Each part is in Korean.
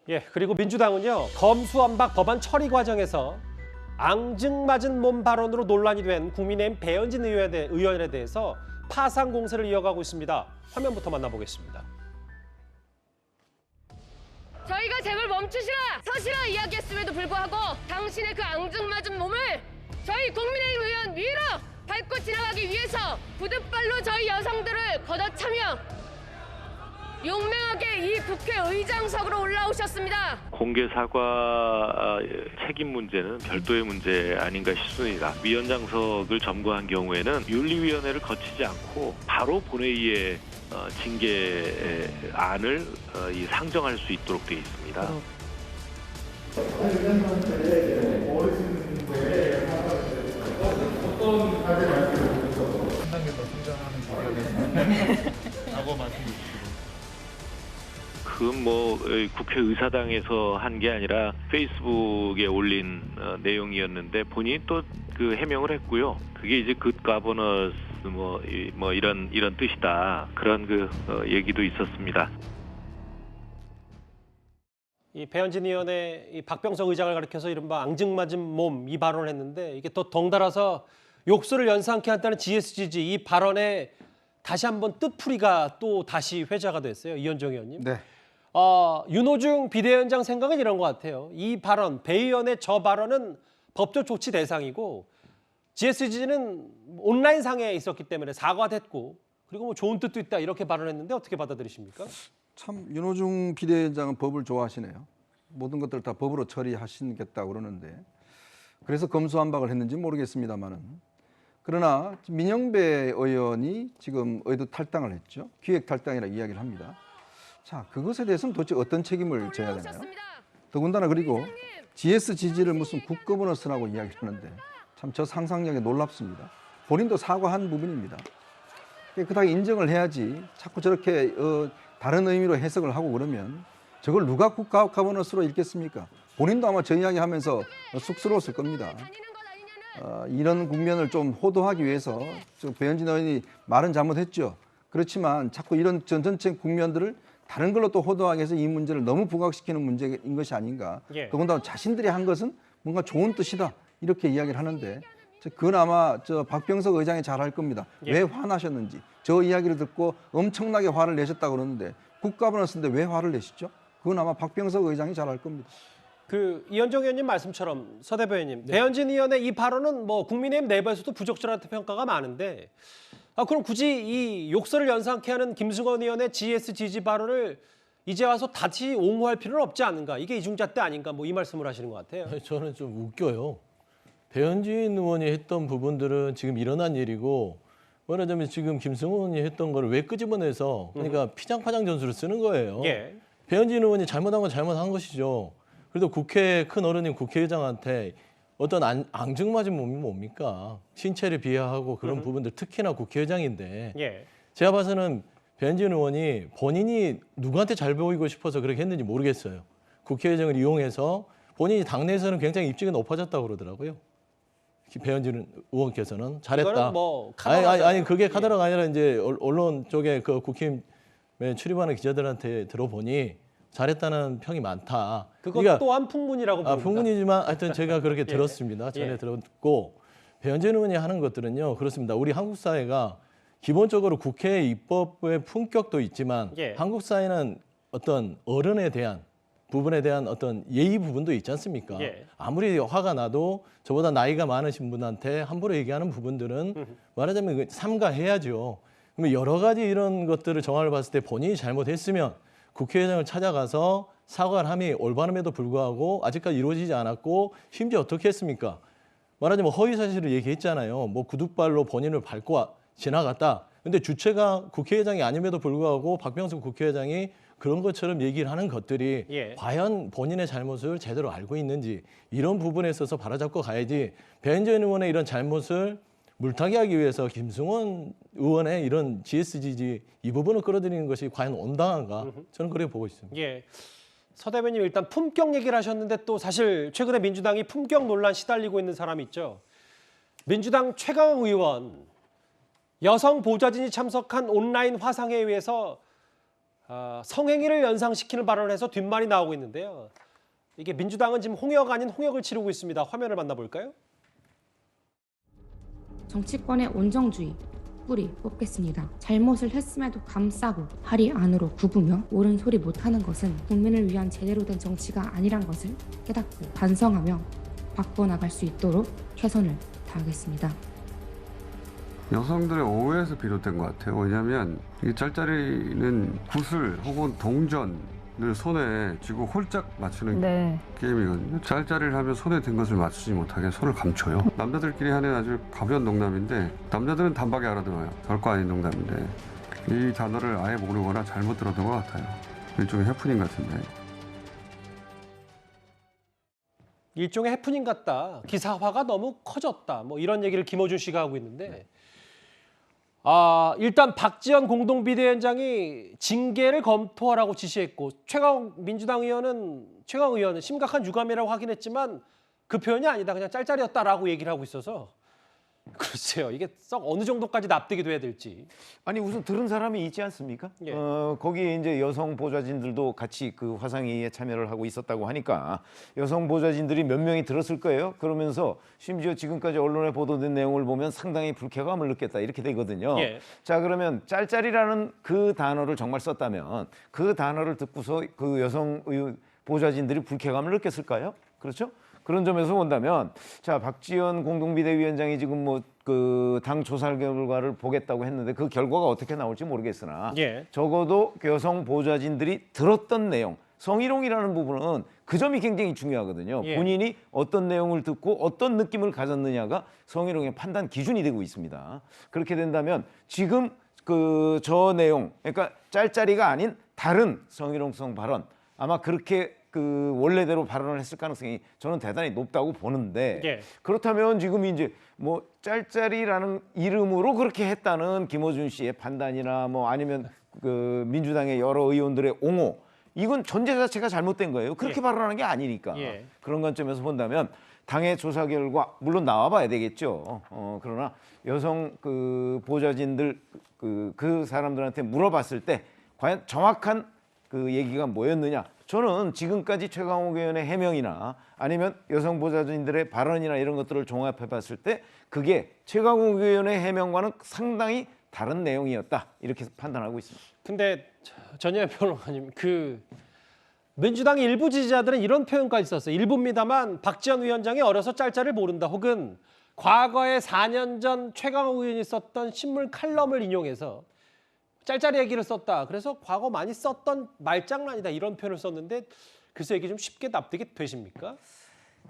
예, 그리고 민주당은요, 검수완박 법안 처리 과정에서 앙증맞은 몸 발언으로 논란이 된 국민의힘 배현진 의원에 대해서 파상 공세를 이어가고 있습니다. 화면부터 만나보겠습니다. 저희가 제발 멈추시라, 서시라 이야기했음에도 불구하고 당신의 그 앙증맞은 몸을 저희 국민의힘 의원 위로 밟고 지나가기 위해서 부득발로 저희 여성들을 걷어차며 용맹하게 이 국회의장석으로 올라오셨습니다. 공개 사과 책임 문제는 별도의 문제 아닌가 싶습니다. 위원장석을 점거한 경우에는 윤리위원회를 거치지 않고 바로 본회의에 징계안을 상정할 수 있도록 되어 있습니다. 어떤 가지 말씀을 한 단계 더 성장하는 기간이라고 말씀 주시고. 국회의사당에서 한 게 아니라 페이스북에 올린 내용이었는데 본인이 또 그 해명을 했고요. 그게 이제 굿 가버너스 이런 뜻이다. 그런 얘기도 있었습니다. 이 배현진 의원의 이 박병석 의장을 가리켜서 이른바 앙증맞은 몸 이 발언을 했는데 이게 또 덩달아서 욕설을 연상케 한다는 GSGG 이 발언에 다시 한번 뜻풀이가 또 다시 회자가 됐어요. 이현정 의원님. 네. 윤호중 비대위원장 생각은 이런 것 같아요. 이 발언, 배 의원의 저 발언은 법적 조치 대상이고 GSG는 온라인상에 있었기 때문에 사과됐고 그리고 뭐 좋은 뜻도 있다 이렇게 발언했는데 어떻게 받아들이십니까? 참 윤호중 비대위원장은 법을 좋아하시네요. 모든 것들 다 법으로 처리하시겠다고 그러는데 그래서 검수완박을 했는지 모르겠습니다만은 그러나 민영배 의원이 지금 의도 탈당을 했죠. 기획 탈당이라 이야기를 합니다. 자, 그것에 대해서는 도대체 어떤 책임을 져야 되나요? 더군다나 그리고 GSGG를 무슨 굿거버넌스라고 이야기를 하는데 참 저 상상력이 놀랍습니다. 본인도 사과한 부분입니다. 깨끗하게 인정을 해야지 자꾸 저렇게 다른 의미로 해석을 하고 그러면 저걸 누가 굿거버넌스로 읽겠습니까? 본인도 아마 저 이야기 하면서 쑥스러웠을 겁니다. 이런 국면을 좀 호도하기 위해서 배현진 의원이 말은 잘못했죠. 그렇지만 자꾸 이런 전체 국면들을 다른 걸로 또 호도하기 위해서 이 문제를 너무 부각시키는 문제인 것이 아닌가. 예. 더군다나 자신들이 한 것은 뭔가 좋은 뜻이다. 이렇게 이야기를 하는데 그건 아마 박병석 의장이 잘 할 겁니다. 예. 왜 화나셨는지. 저 이야기를 듣고 엄청나게 화를 내셨다고 그러는데 굿가버넌스인데 왜 화를 내시죠? 그건 아마 박병석 의장이 잘 할 겁니다. 이현정 의원님 말씀처럼 서 대변인님, 배현진 의원의 이 발언은 뭐 국민의힘 내부에서도 부적절하다는 평가가 많은데 그럼 굳이 이 욕설을 연상케 하는 김승원 의원의 GSGG 발언을 이제 와서 다시 옹호할 필요는 없지 않은가? 이게 이중잣대 아닌가? 뭐 이 말씀을 하시는 것 같아요. 저는 좀 웃겨요. 배현진 의원이 했던 부분들은 지금 일어난 일이고 말하자면 지금 김승원이 했던 거를 왜 끄집어내서 그러니까 피장파장 전술을 쓰는 거예요. 예. 배현진 의원이 잘못한 건 잘못한 것이죠. 그래도 국회 큰 어른인 국회의장한테 어떤 앙증맞은 몸이 뭡니까? 신체를 비하하고 그런 부분들 특히나 국회의장인데 예. 제가 봐서는 배현진 의원이 본인이 누구한테 잘 보이고 싶어서 그렇게 했는지 모르겠어요. 국회의장을 이용해서 본인이 당내에서는 굉장히 입지가 높아졌다고 그러더라고요. 배현진 의원께서는 잘했다. 이거는 뭐 아니 그게 카더라가 아니라 이제 언론 쪽에 그 국힘에 출입하는 기자들한테 들어보니 잘했다는 평이 많다. 그것 그러니까, 또한 풍문이라고 봅니다. 풍문이지만 하여튼 제가 그렇게 들었습니다. 전에 들었고 배현진 의원이 하는 것들은요. 그렇습니다. 우리 한국 사회가 기본적으로 국회 입법의 품격도 있지만 한국 사회는 어떤 어른에 대한 부분에 대한 어떤 예의 부분도 있지 않습니까? 아무리 화가 나도 저보다 나이가 많으신 분한테 함부로 얘기하는 부분들은 말하자면 삼가해야죠. 그러면 여러 가지 이런 것들을 정황을 봤을 때 본인이 잘못했으면 국회의장을 찾아가서 사과를 함이 올바름에도 불구하고 아직까지 이루어지지 않았고 심지어 어떻게 했습니까? 말하자면 허위 사실을 얘기했잖아요. 뭐 구둣발로 본인을 밟고 지나갔다. 근데 주체가 국회의장이 아님에도 불구하고 박병석 국회의장이 그런 것처럼 얘기를 하는 것들이 과연 본인의 잘못을 제대로 알고 있는지 이런 부분에 있어서 바로잡고 가야지 배현진 의원의 이런 잘못을 물타기 하기 위해서 김승원 의원의 이런 GSGG 이 부분을 끌어들이는 것이 과연 온당한가? 저는 그렇게 보고 있습니다. 예. 서 대변인 일단 품격 얘기를 하셨는데 또 사실 최근에 민주당이 품격 논란 시달리고 있는 사람이 있죠. 민주당 최강욱 의원 여성 보좌진이 참석한 온라인 화상회의에서 성행위를 연상시키는 발언을 해서 뒷말이 나오고 있는데요. 이게 민주당은 지금 홍역 아닌 홍역을 치르고 있습니다. 화면을 만나볼까요? 정치권의 온정주의 뿌리 뽑겠습니다. 잘못을 했음에도 감싸고 다리 안으로 굽으며 옳은 소리 못하는 것은 국민을 위한 제대로 된 정치가 아니란 것을 깨닫고 반성하며 바꿔나갈 수 있도록 최선을 다하겠습니다. 여성들의 오해에서 비롯된 것 같아요. 왜냐하면 이 짤짤이는 구슬 혹은 동전을 손에 쥐고 홀짝 맞추는 게임이거든요. 짤짤이를 하면 손에 든 것을 맞추지 못하게 손을 감춰요. 남자들끼리 하는 아주 가벼운 농담인데 남자들은 단박에 알아들어요. 별거 아닌 농담인데 이 단어를 아예 모르거나 잘못 들었던 것 같아요. 일종의 해프닝 같은데. 일종의 해프닝 같다. 기사화가 너무 커졌다. 뭐 이런 얘기를 김어준 씨가 하고 있는데 일단 박지원 공동비대위원장이 징계를 검토하라고 지시했고 최강 의원은 심각한 유감이라고 하긴 했지만 그 표현이 아니다. 그냥 짤짤이었다라고 얘기를 하고 있어서 글쎄요. 이게 썩 어느 정도까지 납득이 돼야 될지. 아니 우선 들은 사람이 있지 않습니까? 예. 거기에 이제 여성 보좌진들도 같이 그 화상회의에 참여를 하고 있었다고 하니까 여성 보좌진들이 몇 명이 들었을 거예요. 그러면서 심지어 지금까지 언론에 보도된 내용을 보면 상당히 불쾌감을 느꼈다 이렇게 되거든요. 예. 자 그러면 짤짤이라는 그 단어를 정말 썼다면 그 단어를 듣고서 그 여성 보좌진들이 불쾌감을 느꼈을까요? 그렇죠? 그런 점에서 본다면 자 박지원 공동비대위원장이 지금 뭐 그 당 조사 결과를 보겠다고 했는데 그 결과가 어떻게 나올지 모르겠으나 적어도 여성 보좌진들이 들었던 내용 성희롱이라는 부분은 그 점이 굉장히 중요하거든요. 본인이 어떤 내용을 듣고 어떤 느낌을 가졌느냐가 성희롱의 판단 기준이 되고 있습니다. 그렇게 된다면 지금 그 저 내용 그러니까 짤짤이가 아닌 다른 성희롱성 발언 아마 그렇게 그 원래대로 발언을 했을 가능성이 저는 대단히 높다고 보는데 그렇다면 지금 이제 뭐 짤짤이라는 이름으로 그렇게 했다는 김어준 씨의 판단이나 뭐 아니면 그 민주당의 여러 의원들의 옹호 이건 전제 자체가 잘못된 거예요. 그렇게 발언하는 게 아니니까 그런 관점에서 본다면 당의 조사 결과 물론 나와봐야 되겠죠. 그러나 여성 그 보좌진들 그 사람들한테 물어봤을 때 과연 정확한 그 얘기가 뭐였느냐? 저는 지금까지 최강욱 의원의 해명이나 아니면 여성 보좌진들의 발언이나 이런 것들을 종합해봤을 때 그게 최강욱 의원의 해명과는 상당히 다른 내용이었다 이렇게 판단하고 있습니다. 근데 전현희 평론가님 민주당의 일부 지지자들은 이런 표현까지 썼어요. 일부입니다만 박지원 위원장이 어려서 짤짤을 모른다 혹은 과거에 4년 전 최강욱 의원이 썼던 신문 칼럼을 인용해서 짤짤이 얘기를 썼다. 그래서 과거 많이 썼던 말장난이다. 이런 표현을 썼는데 글쎄 이게 좀 쉽게 납득이 되십니까?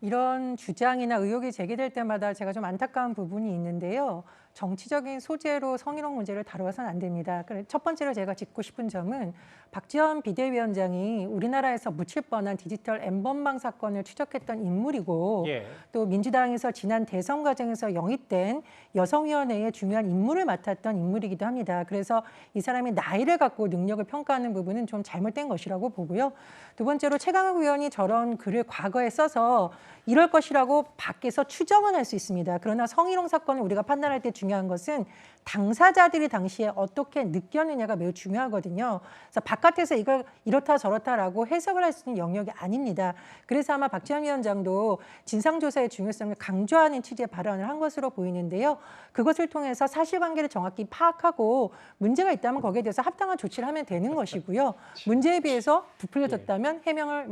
이런 주장이나 의혹이 제기될 때마다 제가 좀 안타까운 부분이 있는데요. 정치적인 소재로 성희롱 문제를 다뤄서는 안 됩니다. 첫 번째로 제가 짚고 싶은 점은 박지원 비대위원장이 우리나라에서 묻힐 뻔한 디지털 N번방 사건을 추적했던 인물이고 또 민주당에서 지난 대선 과정에서 영입된 여성위원회의 중요한 임무를 맡았던 인물이기도 합니다. 그래서 이 사람이 나이를 갖고 능력을 평가하는 부분은 좀 잘못된 것이라고 보고요. 두 번째로 최강욱 의원이 저런 글을 과거에 써서 이럴 것이라고 밖에서 추정은 할 수 있습니다. 그러나 성희롱 사건을 우리가 판단할 때 중요한 것은 당사자들이 당시에 어떻게 느꼈느냐가 매우 중요하거든요. 그래서 바깥에서 이걸 이렇다 저렇다라고 해석을 할 수 있는 영역이 아닙니다. 그래서 아마 박지원 위원장도 진상조사의 중요성을 강조하는 취지의 발언을 한 것으로 보이는데요. 그것을 통해서 사실관계를 정확히 파악하고 문제가 있다면 거기에 대해서 합당한 조치를 하면 되는 것이고요. 문제에 비해서 부풀려졌다면 해명을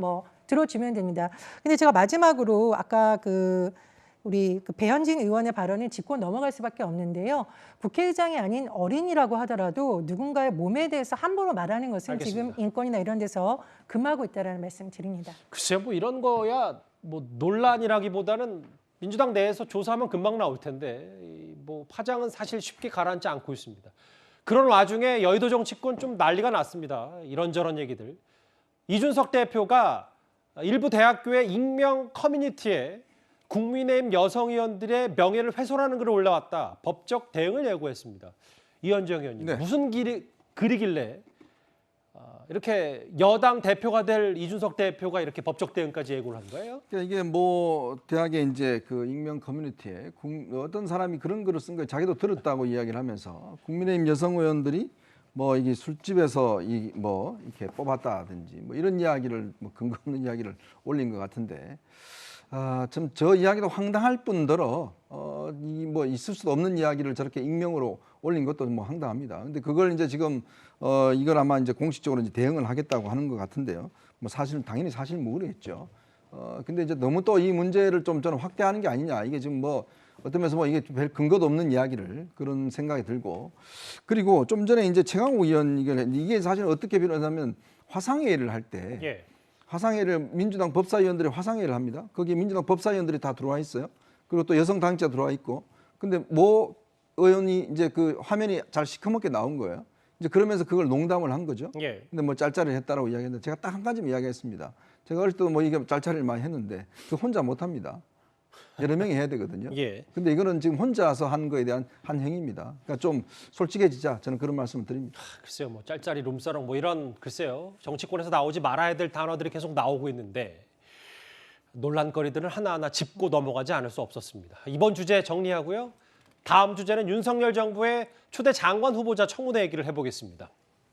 들어주면 됩니다. 근데 제가 마지막으로 아까 우리 배현진 의원의 발언을 짚고 넘어갈 수밖에 없는데요. 국회의장이 아닌 어린이라고 하더라도 누군가의 몸에 대해서 함부로 말하는 것은 알겠습니다. 지금 인권이나 이런 데서 금하고 있다는 말씀 드립니다. 글쎄요, 뭐 이런 거야 뭐 논란이라기보다는 민주당 내에서 조사하면 금방 나올 텐데 뭐 파장은 사실 쉽게 가라앉지 않고 있습니다. 그런 와중에 여의도 정치권 좀 난리가 났습니다. 이런저런 얘기들. 이준석 대표가 일부 대학교의 익명 커뮤니티에 국민의힘 여성 의원들의 명예를 훼손하는 글을 올라왔다. 법적 대응을 예고했습니다. 이현정 의원님, 무슨 글이길래 이렇게 여당 대표가 될 이준석 대표가 이렇게 법적 대응까지 예고를 한 거예요? 그러니까 이게 뭐 대학에 이제 그 익명 커뮤니티에 어떤 사람이 그런 글을 쓴 거예요. 자기도 들었다고 이야기를 하면서 국민의힘 여성 의원들이 뭐 이게 술집에서 뭐 이렇게 뽑았다든지 뭐 이런 이야기를 뭐 근거 없는 이야기를 올린 것 같은데 참 저 이야기도 황당할 뿐더러 이 뭐 있을 수도 없는 이야기를 저렇게 익명으로 올린 것도 뭐 황당합니다. 근데 그걸 이제 지금 이걸 아마 이제 공식적으로 이제 대응을 하겠다고 하는 것 같은데요. 뭐 사실은 당연히 사실무근이겠죠. 근데 이제 너무 또 이 문제를 좀 저는 확대하는 게 아니냐. 이게 지금 뭐 어떤 면에서 뭐 이게 별 근거도 없는 이야기를 그런 생각이 들고 그리고 좀 전에 이제 최강욱 의원 이게 사실 어떻게 변하냐면 화상회의를 할 때 예. 화상회의를 민주당 법사위원들이 화상회의를 합니다. 거기에 민주당 법사위원들이 다 들어와 있어요. 그리고 또 여성 당직자 들어와 있고 근데 모 의원이 이제 그 화면이 잘 시커멓게 나온 거예요. 이제 그러면서 그걸 농담을 한 거죠. 예. 근데 뭐 짤짤을 했다라고 이야기했는데 제가 딱 한 가지만 이야기했습니다. 제가 어릴 때도 뭐 이게 짤짤을 많이 했는데 그 혼자 못 합니다. 여러 명이 해야 되거든요. 예. 근데 이거는 지금 혼자서 한 거에 대한 한 행위입니다. 그러니까 좀 솔직해지자 저는 그런 말씀을 드립니다. 글쎄요, 뭐 짤짤이 룸사롱 뭐 이런 글쎄요 정치권에서 나오지 말아야 될 단어들이 계속 나오고 있는데 논란거리들을 하나하나 짚고 넘어가지 않을 수 없었습니다. 이번 주제 정리하고요. 다음 주제는 윤석열 정부의 초대 장관 후보자 청문회 얘기를 해보겠습니다.